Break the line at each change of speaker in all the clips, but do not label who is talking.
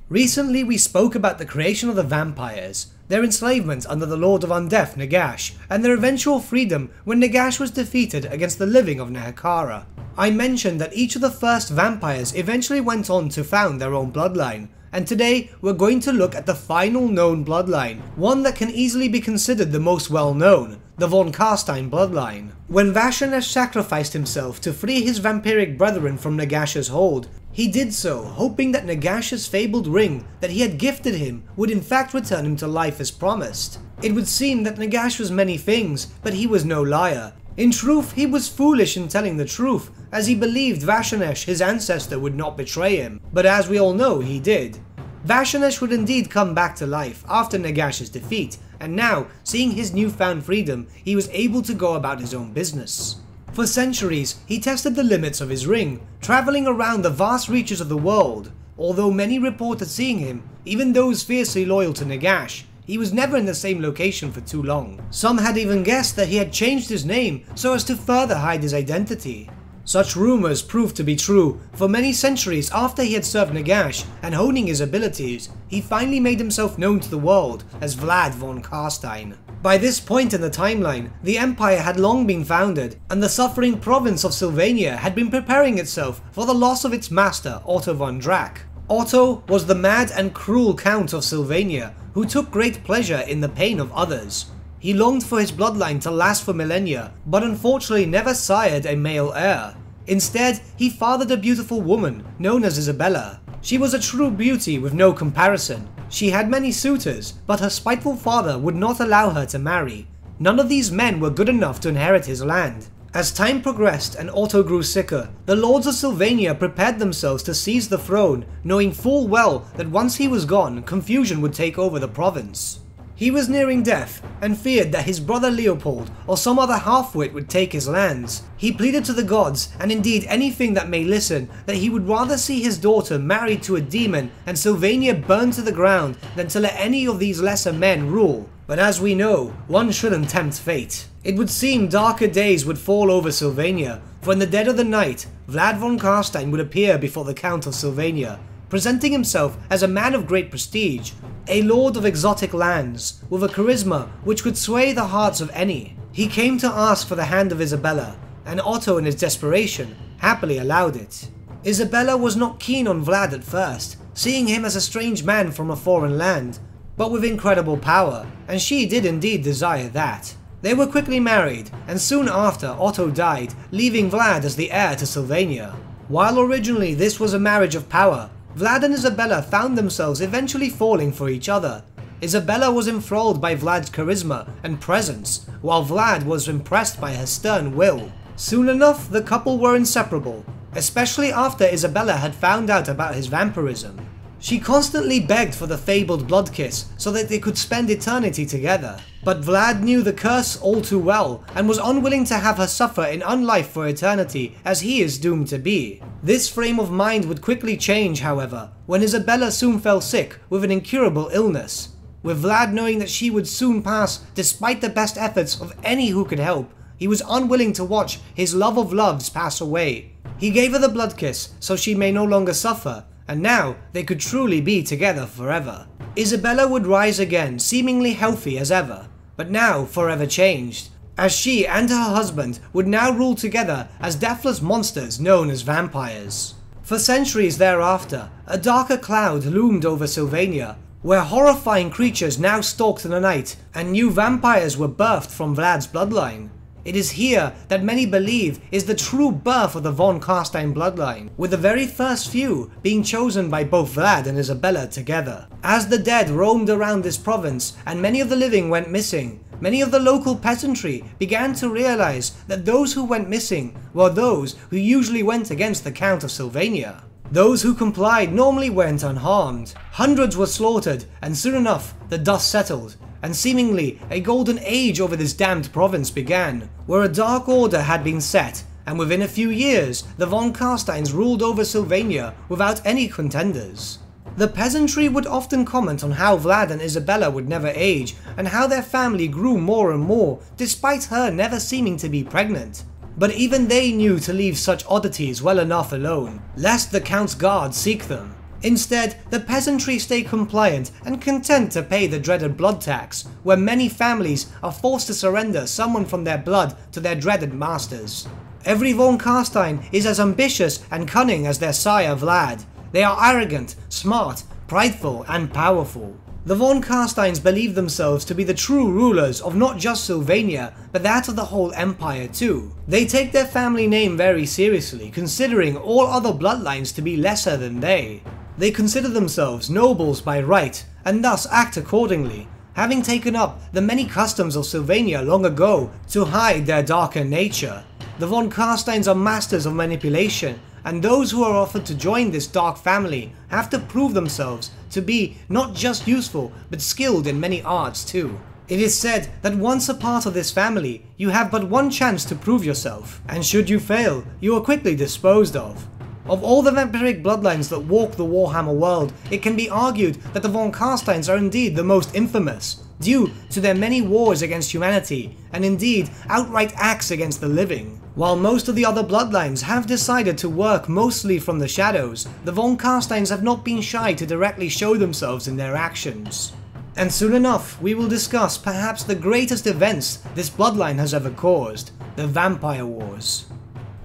Recently we spoke about the creation of the vampires, their enslavement under the Lord of Undeath Nagash, and their eventual freedom when Nagash was defeated against the living of Nehekara. I mentioned that each of the first vampires eventually went on to found their own bloodline, and today we're going to look at the final known bloodline, one that can easily be considered the most well known, the von Carstein bloodline. When Vashanesh sacrificed himself to free his vampiric brethren from Nagash's hold, he did so hoping that Nagash's fabled ring that he had gifted him would in fact return him to life as promised. It would seem that Nagash was many things, but he was no liar. In truth, he was foolish in telling the truth, as he believed Vashanesh, his ancestor, would not betray him, but as we all know, he did. Vashanesh would indeed come back to life after Nagash's defeat, and now, seeing his newfound freedom, he was able to go about his own business. For centuries, he tested the limits of his ring, travelling around the vast reaches of the world. Although many reported seeing him, even those fiercely loyal to Nagash, he was never in the same location for too long. Some had even guessed that he had changed his name so as to further hide his identity. Such rumours proved to be true, for many centuries after he had served Nagash and honing his abilities, he finally made himself known to the world as Vlad von Carstein. By this point in the timeline, the Empire had long been founded, and the suffering province of Sylvania had been preparing itself for the loss of its master, Otto von Drac. Otto was the mad and cruel Count of Sylvania, who took great pleasure in the pain of others. He longed for his bloodline to last for millennia, but unfortunately never sired a male heir. Instead, he fathered a beautiful woman, known as Isabella. She was a true beauty with no comparison. She had many suitors, but her spiteful father would not allow her to marry. None of these men were good enough to inherit his land. As time progressed and Otto grew sicker, the lords of Sylvania prepared themselves to seize the throne, knowing full well that once he was gone, confusion would take over the province. He was nearing death, and feared that his brother Leopold or some other half-wit would take his lands. He pleaded to the gods, and indeed anything that may listen, that he would rather see his daughter married to a demon and Sylvania burned to the ground than to let any of these lesser men rule. But as we know, one shouldn't tempt fate. It would seem darker days would fall over Sylvania, for in the dead of the night, Vlad von Carstein would appear before the Count of Sylvania, presenting himself as a man of great prestige, a lord of exotic lands, with a charisma which could sway the hearts of any. He came to ask for the hand of Isabella, and Otto in his desperation happily allowed it. Isabella was not keen on Vlad at first, seeing him as a strange man from a foreign land, but with incredible power, and she did indeed desire that. They were quickly married, and soon after Otto died, leaving Vlad as the heir to Sylvania. While originally this was a marriage of power, Vlad and Isabella found themselves eventually falling for each other. Isabella was enthralled by Vlad's charisma and presence, while Vlad was impressed by her stern will. Soon enough, the couple were inseparable, especially after Isabella had found out about his vampirism. She constantly begged for the fabled blood kiss so that they could spend eternity together. But Vlad knew the curse all too well and was unwilling to have her suffer in unlife for eternity as he is doomed to be. This frame of mind would quickly change, however, when Isabella soon fell sick with an incurable illness. With Vlad knowing that she would soon pass despite the best efforts of any who could help, he was unwilling to watch his love of loves pass away. He gave her the blood kiss so she may no longer suffer, and now they could truly be together forever. Isabella would rise again, seemingly healthy as ever, but now forever changed, as she and her husband would now rule together as deathless monsters known as vampires. For centuries thereafter, a darker cloud loomed over Sylvania, where horrifying creatures now stalked in the night, and new vampires were birthed from Vlad's bloodline. It is here that many believe is the true birth of the von Carstein bloodline, with the very first few being chosen by both Vlad and Isabella together. As the dead roamed around this province and many of the living went missing, many of the local peasantry began to realize that those who went missing were those who usually went against the Count of Sylvania. Those who complied normally went unharmed. Hundreds were slaughtered, and soon enough the dust settled, and seemingly a golden age over this damned province began, where a dark order had been set, and within a few years the von Carsteins ruled over Sylvania without any contenders. The peasantry would often comment on how Vlad and Isabella would never age, and how their family grew more and more, despite her never seeming to be pregnant. But even they knew to leave such oddities well enough alone, lest the Count's guards seek them. Instead, the peasantry stay compliant and content to pay the dreaded blood tax, where many families are forced to surrender someone from their blood to their dreaded masters. Every von Carstein is as ambitious and cunning as their sire Vlad. They are arrogant, smart, prideful, and powerful. The von Carsteins believe themselves to be the true rulers of not just Sylvania, but that of the whole empire too. They take their family name very seriously, considering all other bloodlines to be lesser than they. They consider themselves nobles by right, and thus act accordingly, having taken up the many customs of Sylvania long ago to hide their darker nature. The von Carsteins are masters of manipulation, and those who are offered to join this dark family have to prove themselves to be not just useful, but skilled in many arts too. It is said that once a part of this family, you have but one chance to prove yourself, and should you fail, you are quickly disposed of. Of all the vampiric bloodlines that walk the Warhammer world, it can be argued that the von Carsteins are indeed the most infamous, due to their many wars against humanity, and indeed outright acts against the living. While most of the other bloodlines have decided to work mostly from the shadows, the von Carsteins have not been shy to directly show themselves in their actions. And soon enough, we will discuss perhaps the greatest events this bloodline has ever caused, the Vampire Wars.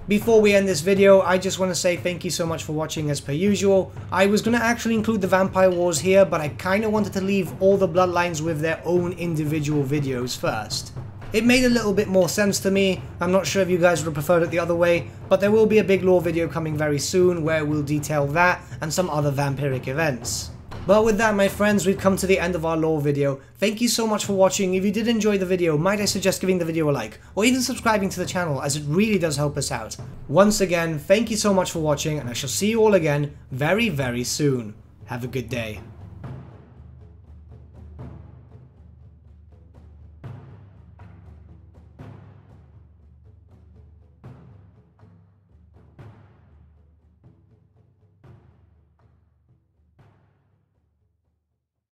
Before we end this video, I just want to say thank you so much for watching as per usual. I was going to actually include the Vampire Wars here, but I kind of wanted to leave all the bloodlines with their own individual videos first. It made a little bit more sense to me. I'm not sure if you guys would have preferred it the other way, but there will be a big lore video coming very soon where we'll detail that and some other vampiric events. But with that, my friends, we've come to the end of our lore video. Thank you so much for watching. If you did enjoy the video, might I suggest giving the video a like, or even subscribing to the channel, as it really does help us out. Once again, thank you so much for watching, and I shall see you all again very, very soon. Have a good day.